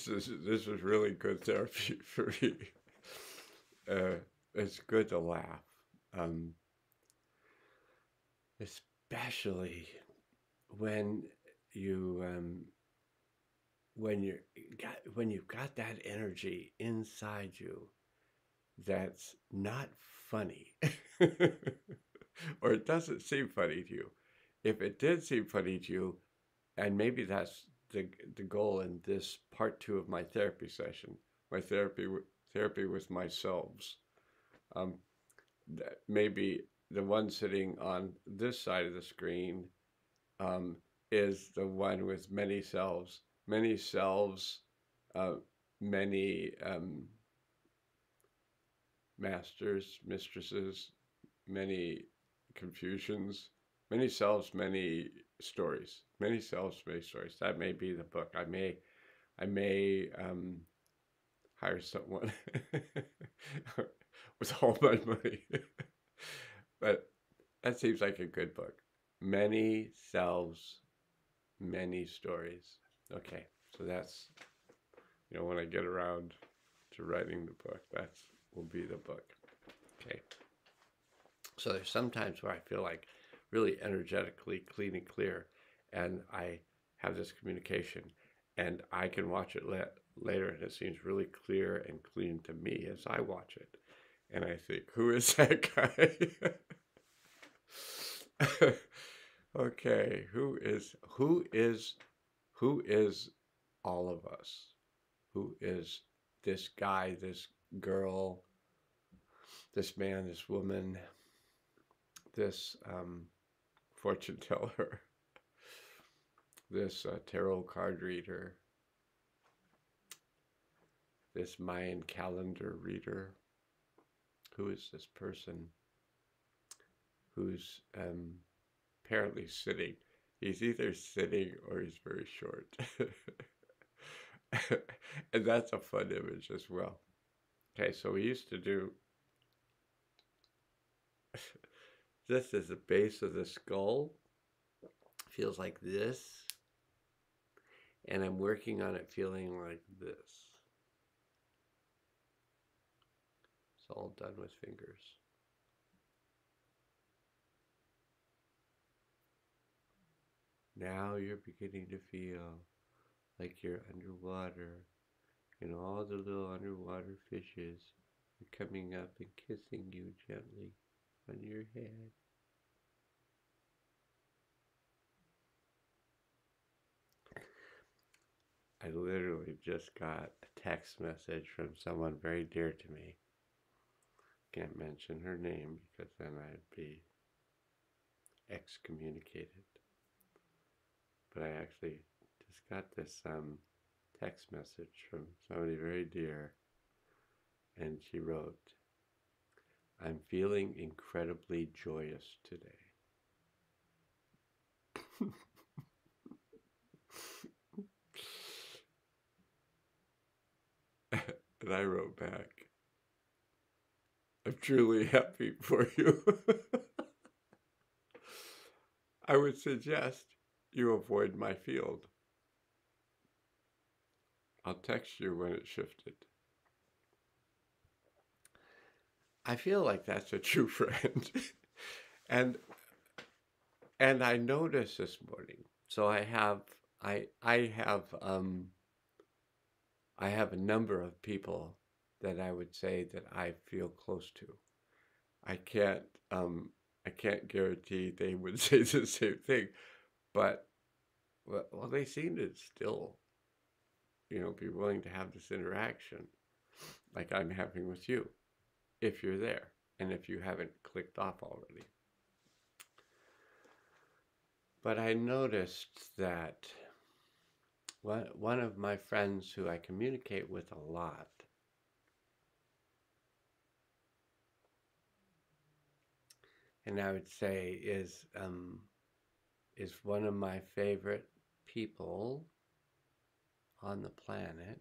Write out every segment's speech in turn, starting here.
This is really good therapy for me. It's good to laugh, um, especially when you when you've got that energy inside you that's not funny, or it doesn't seem funny to you. If it did seem funny to you, and maybe that's the goal in this part two of my therapy session, my therapy with myself. Um, maybe the one sitting on this side of the screen um, is the one with many selves, uh, many masters, mistresses, many confusions, many selves, many stories, many selves, many stories. That may be the book. I may hire someone with all my money, but that seems like a good book. Many selves, many stories. Okay, so that's when I get around to writing the book, that's will be the book. Okay. So there's sometimes where I feel like really energetically clean and clear, and I have this communication, and I can watch it later, and it seems really clear and clean to me as I watch it, and I think, who is that guy? Okay, who is all of us? Who is this guy, this girl, this man, this woman, this fortune teller, this tarot card reader, this Mayan calendar reader? Who is this person who's apparently sitting? He's either sitting or he's very short. And that's a fun image as well. Okay, so we used to do this as the base of the skull. Feels like this. And I'm working on it feeling like this. It's all done with fingers. Now you're beginning to feel like you're underwater, and all the little underwater fishes are coming up and kissing you gently on your head. I literally just got a text message from someone very dear to me. Can't mention her name because then I'd be excommunicated. But I actually just got this text message from somebody very dear, and she wrote, "I'm feeling incredibly joyous today." And I wrote back, "I'm truly happy for you." I would suggest you avoid my field. I'll text you when it's shifted. I feel like that's a true friend. and and I noticed this morning. So I have a number of people that I would say that I feel close to. I can't um I can't guarantee they would say the same thing, but well, they seem to still, be willing to have this interaction like I'm having with you, if you're there, and if you haven't clicked off already. But I noticed that one of my friends who I communicate with a lot, and I would say is one of my favorite people on the planet.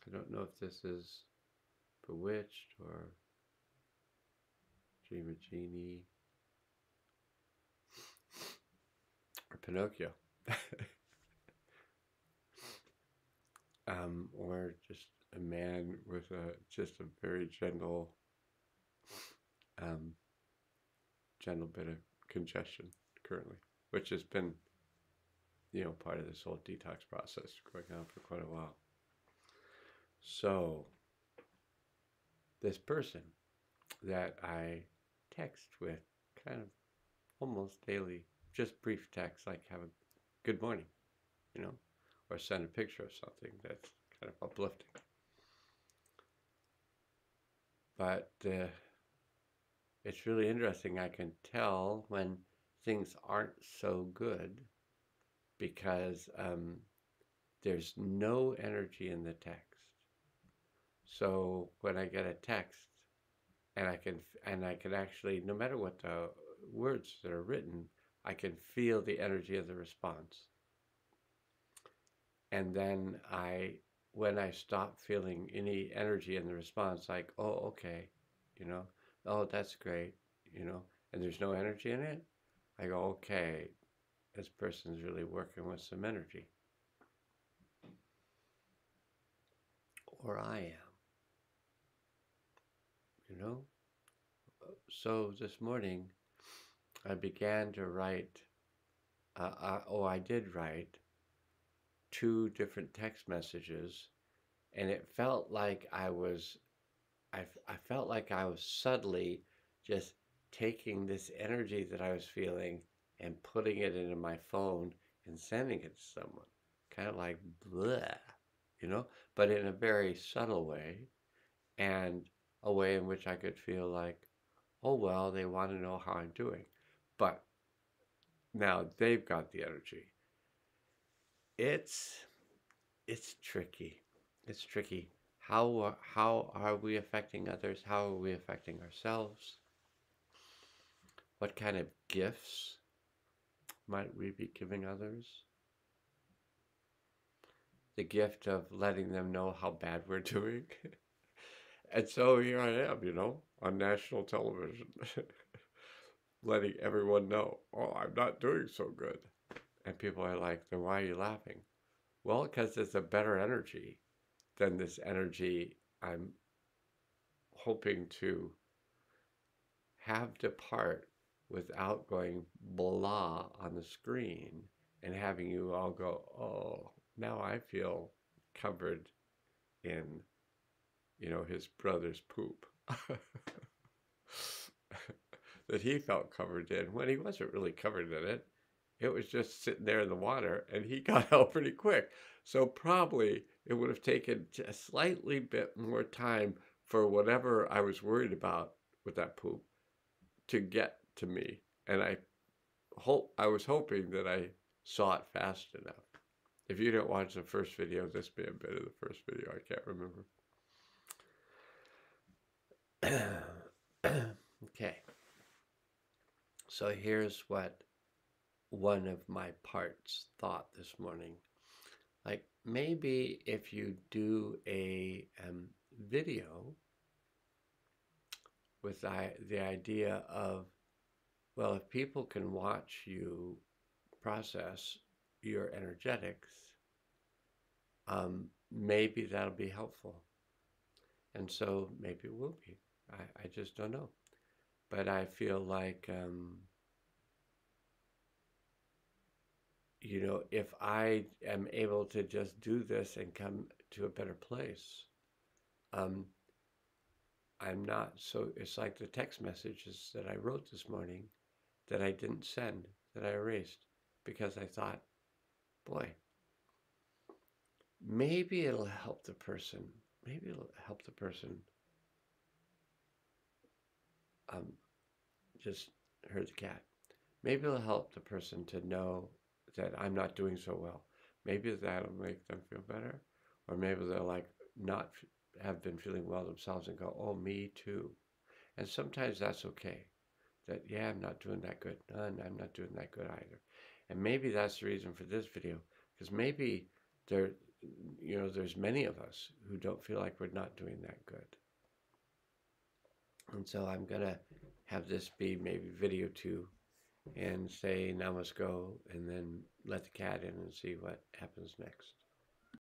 I don't know if this is Bewitched or Dream of Genie or Pinocchio. or just a man with just a very um, gentle bit of congestion currently, which has been, part of this whole detox process going on for quite a while. So this person that I text with kind of almost daily, just brief text like have a good morning, you know, or send a picture of something that's kind of uplifting. But it's really interesting. I can tell when things aren't so good because there's no energy in the text. So when I get a text and I can actually, no matter what the words that are written, I can feel the energy of the response. And then when I stop feeling any energy in the response, like, oh, okay, oh, that's great, and there's no energy in it, I go, okay, this person's really working with some energy. Or I am, So this morning, I began to write, I did write 2 different text messages, and it felt like I felt like I was subtly just taking this energy that I was feeling and putting it into my phone and sending it to someone. Kind of like bleh, but in a very subtle way, and a way in which I could feel like, oh, well, they want to know how I'm doing. But now they've got the energy. It's tricky. It's tricky. How are we affecting others? How are we affecting ourselves? What kind of gifts might we be giving others? The gift of letting them know how bad we're doing. And so here I am, on national television, letting everyone know, oh, I'm not doing so good. And people are like, then why are you laughing? Well, because it's a better energy than this energy I'm hoping to have depart without going blah on the screen and having you all go, oh, now I feel covered in, his brother's poop that he felt covered in when he wasn't really covered in it. It was just sitting there in the water, and he got out pretty quick. So probably it would have taken a slightly bit more time for whatever I was worried about with that poop to get to me. And I was hoping that I saw it fast enough. If you didn't watch the first video, this may have been in the first video. I can't remember. Okay. So here's what one of my parts thought this morning. Like, maybe if you do a video with the idea of, well, if people can watch you process your energetics, maybe that'll be helpful. And so maybe it will be. I just don't know. But I feel like, if I am able to just do this and come to a better place, I'm not so, it's like the text messages that I wrote this morning that I didn't send, that I erased, because I thought, boy, maybe it'll help the person. Maybe it'll help the person just heard the cat. Maybe it'll help the person to know that I'm not doing so well. Maybe that'll make them feel better. Or maybe they'll not have been feeling well themselves and go, oh, me too. And sometimes that's okay. That, yeah, I'm not doing that good. No, I'm not doing that good either. And maybe that's the reason for this video. Because maybe there's many of us who don't feel like we're not doing that good. And so I'm going to have this be maybe video 2 and say namasko and then let the cat in and see what happens next.